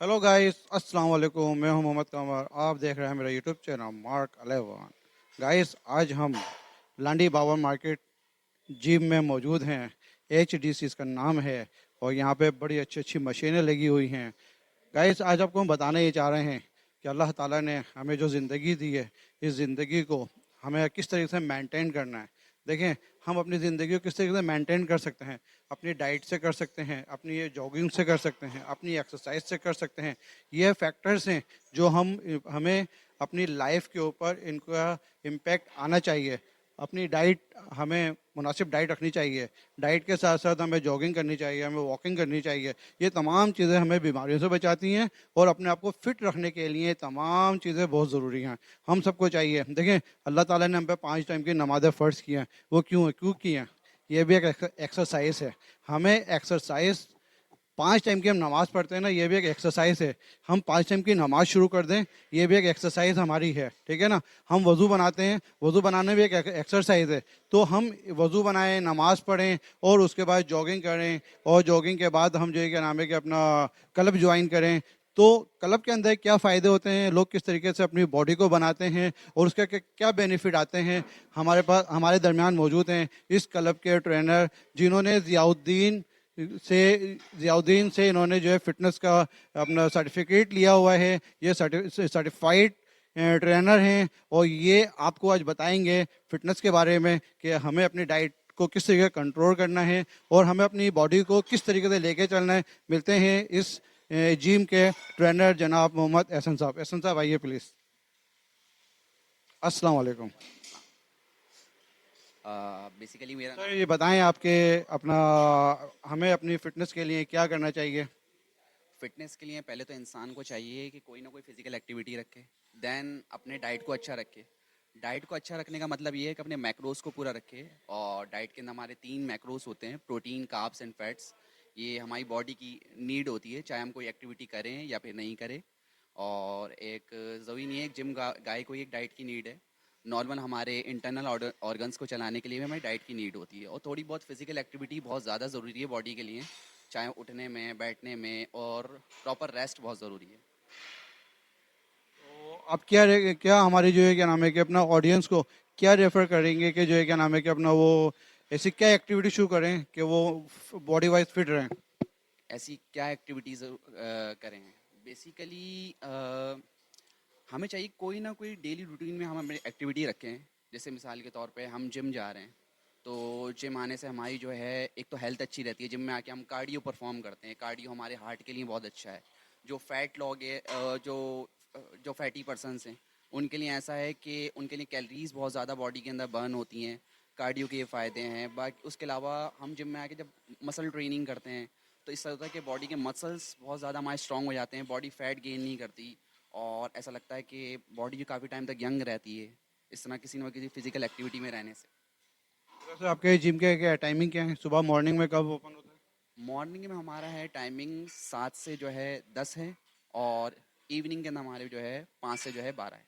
Hello guys, अस्सलाम वालेकुम। मैं हूं मोहम्मद कमर। आप देख रहे हैं मेरा यूट्यूब चैनल मार्क 11। गाइस, आज हम लांडी बावर मार्केट जिम में मौजूद हैं। HDC इसका नाम है और यहाँ पे बड़ी अच्छी अच्छी मशीनें लगी हुई हैं। गाइस, आज आपको हम बताने ये चाह रहे हैं कि अल्लाह ताला ने हमें जो ज़िंदगी दी है, इस ज़िंदगी को हमें किस तरीके से मेंटेन करना है। देखें, हम अपनी ज़िंदगी को किस तरीके से मेंटेन कर सकते हैं। अपनी डाइट से कर सकते हैं, अपनी ये जॉगिंग से कर सकते हैं, अपनी एक्सरसाइज से कर सकते हैं। ये फैक्टर्स हैं जो हमें अपनी लाइफ के ऊपर इनका इम्पैक्ट आना चाहिए। अपनी डाइट, हमें मुनासिब डाइट रखनी चाहिए। डाइट के साथ साथ हमें जॉगिंग करनी चाहिए, हमें वॉकिंग करनी चाहिए। ये तमाम चीज़ें हमें बीमारियों से बचाती हैं और अपने आप को फिट रखने के लिए तमाम चीज़ें बहुत ज़रूरी हैं। हम सबको चाहिए। देखें, अल्लाह ताला ने हम पे 5 टाइम की नमाज़ें फ़र्ज़ की हैं। वो क्यों की हैं? ये भी एक एक्सरसाइज है। हमें एक्सरसाइज, 5 टाइम की हम नमाज़ पढ़ते हैं ना, ये भी एक एक्सरसाइज है। हम 5 टाइम की नमाज़ शुरू कर दें, ये भी एक एक्सरसाइज हमारी है। ठीक है ना? हम वज़ू बनाते हैं, वज़ू बनाने भी एक एक्सरसाइज है। तो हम वज़ू बनाएं, नमाज़ पढ़ें और उसके बाद जॉगिंग करें। और जॉगिंग के बाद हम जो है क्या नाम है कि अपना क्लब ज्वाइन करें। तो क्लब के अंदर क्या फ़ायदे होते हैं, लोग किस तरीके से अपनी बॉडी को बनाते हैं और उसके क्या बेनिफिट आते हैं, हमारे पास, हमारे दरमियान मौजूद हैं इस क्लब के ट्रेनर, जिन्होंने ज़ियाउद्दीन से इन्होंने जो है फिटनेस का अपना सर्टिफिकेट लिया हुआ है। ये सर्टिफाइड ट्रेनर हैं और ये आपको आज बताएंगे फिटनेस के बारे में कि हमें अपनी डाइट को किस तरीके से कंट्रोल करना है और हमें अपनी बॉडी को किस तरीके से लेके चलना है। मिलते हैं इस जिम के ट्रेनर जनाब मोहम्मद एहसन साहब। एहसन साहब, आइए प्लीज़। अस्सलाम वालेकुम। बेसिकली मेरा सर, नाम ये बताएं आपके अपना हमें अपनी फिटनेस के लिए क्या करना चाहिए। फिटनेस के लिए पहले तो इंसान को चाहिए कि कोई ना कोई फिजिकल एक्टिविटी रखे। देन अपने डाइट को अच्छा रखे। डाइट को अच्छा रखने का मतलब ये है कि अपने मैक्रोस को पूरा रखे। और डाइट के अंदर हमारे 3 मैक्रोस होते हैं: प्रोटीन, कार्ब्स एंड फैट्स। ये हमारी बॉडी की नीड होती है, चाहे हम कोई एक्टिविटी करें या फिर नहीं करें। और एक ज़रूरी नहीं है एक जिम गाय को ही एक डाइट की नीड है। नॉर्मल हमारे इंटरनल ऑर्गन्स को चलाने के लिए भी हमें डाइट की नीड होती है। और थोड़ी बहुत फिजिकल एक्टिविटी बहुत ज़्यादा ज़रूरी है बॉडी के लिए, चाहे उठने में, बैठने में, और प्रॉपर रेस्ट बहुत ज़रूरी है। तो आप क्या हमारी जो है क्या नाम है कि अपना ऑडियंस को क्या रेफर करेंगे कि जो है क्या नाम है कि अपना वो ऐसी क्या एक्टिविटी शुरू करें कि वो बॉडी वाइज फिट रहें। ऐसी क्या एक्टिविटीज़ करें? बेसिकली हमें चाहिए कोई ना कोई डेली रूटीन में हम अपनी एक्टिविटी रखें। जैसे मिसाल के तौर पे हम जिम जा रहे हैं, तो जिम आने से हमारी जो है एक तो हेल्थ अच्छी रहती है। जिम में आके हम कार्डियो परफॉर्म करते हैं। कार्डियो हमारे हार्ट के लिए बहुत अच्छा है। जो फैट लोग है, जो फैटी पर्सनस हैं, उनके लिए ऐसा है कि उनके लिए कैलोरीज बहुत ज़्यादा बॉडी के अंदर बर्न होती हैं। कार्डियो के ये फ़ायदे हैं। बाकी उसके अलावा हम जिम में आके जब मसल ट्रेनिंग करते हैं, तो इससे होता है कि बॉडी के मसल्स बहुत ज़्यादा हमारे स्ट्रॉन्ग हो जाते हैं। बॉडी फैट गेन नहीं करती और ऐसा लगता है कि बॉडी जो काफ़ी टाइम तक यंग रहती है, इस तरह किसी न किसी फिजिकल एक्टिविटी में रहने से। वैसे आपके जिम के क्या टाइमिंग क्या है, सुबह मॉर्निंग में कब ओपन होता है। मॉर्निंग में हमारा है टाइमिंग 7 से जो है 10 है। और इवनिंग के अंदर हमारे जो है 5 से जो है 12 है।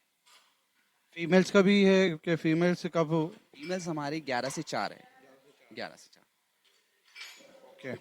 फीमेल्स का भी है कि फीमेल्स कब। फीमेल्स हमारी 11 से 4 है। 11 से 4। ओके।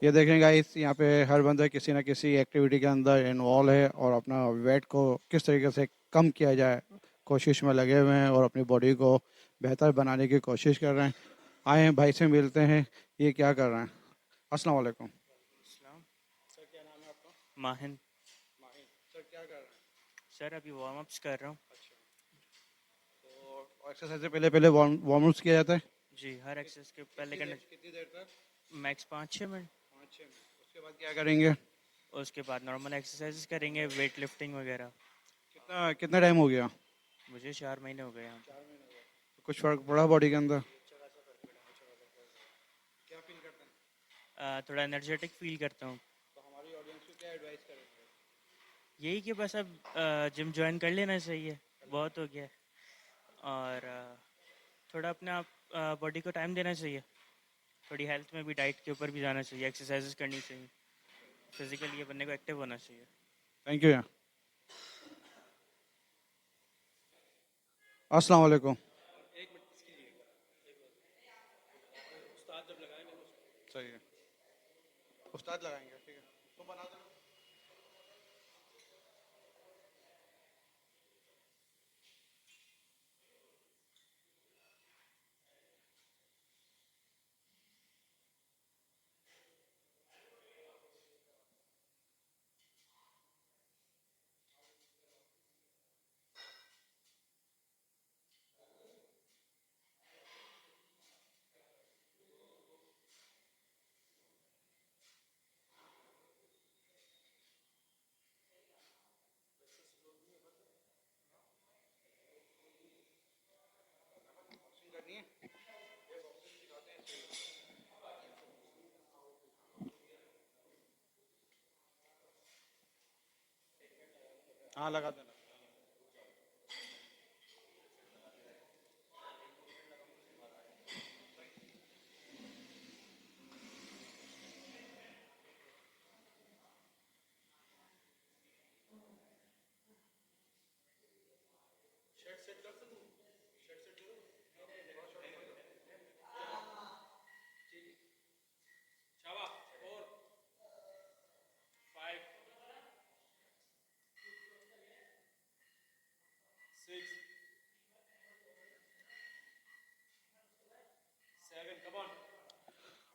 ये देखें गाइस, यहाँ पे हर बंदा किसी ना किसी एक्टिविटी के अंदर इन्वॉल्व है और अपना वेट को किस तरीके से कम किया जाए कोशिश में लगे हुए हैं और अपनी बॉडी को बेहतर बनाने की कोशिश कर रहे हैं। आए हैं भाई से मिलते हैं, ये क्या कर रहे हैं। अस्सलाम वालेकुम। इस्लाम। सर, क्या नाम है आपका। माहिन। माहिर। सर, क्या कर रहे हैं। सर अभी वार्म अप्स कर रहा हूँ। अच्छा। तो और एक्सरसाइज से पहले पहले वार्म अप्स किया जाता है? जी, हर एक्सरसाइज के पहले करना कितनी देर तक? Max 5-6 minute. 5-6 मिनट। उसके बाद क्या करेंगे? उसके बाद नॉर्मल एक्सरसाइजेस करेंगे, वेट लिफ्टिंग वगैरह। कितना कितना टाइम हो गया? मुझे 4 महीने हो गए यहाँ पे। कुछ फर्क पड़ा बॉडी के अंदर? क्या फील करते हैं? थोड़ा एनर्जेटिक फील करता हूँ। तो हमारी ऑडियंस को क्या एडवाइस करेंगे? यही कि बस अब जिम ज्वाइन कर लेना चाहिए, बहुत हो गया है। और थोड़ा अपने आप बॉडी को टाइम देना चाहिए। थोड़ी हेल्थ में भी, डाइट के ऊपर भी जाना चाहिए, एक्सरसाइजेस करनी चाहिए, फिजिकली ये बनने को एक्टिव होना चाहिए। थैंक यू यार। अस्सलाम वालेकुम। सही है, उस्ताद लगाएंगे, ठीक है। तुम बना दो। हाँ लगा देना।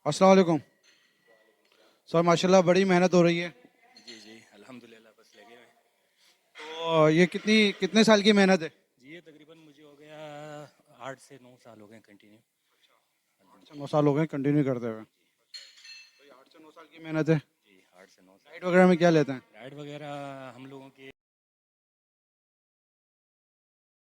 अस्सलाम वालेकुम सर, माशाल्लाह बड़ी मेहनत हो रही है। जी जी अल्हम्दुलिल्लाह, बस लगे हुए हैं। तो ये कितनी कितने साल की मेहनत है? जी ये तकरीबन मुझे हो गया 8 से 9 साल हो गए कंटिन्यू। 8 से 9 साल हो गए कंटिन्यू करते हुए। तो ये 8 से 9 साल की मेहनत है। जी 8 से 9 साल। डाइट वगैरह में क्या लेते हैं? राइड वगैरह हम लोगों के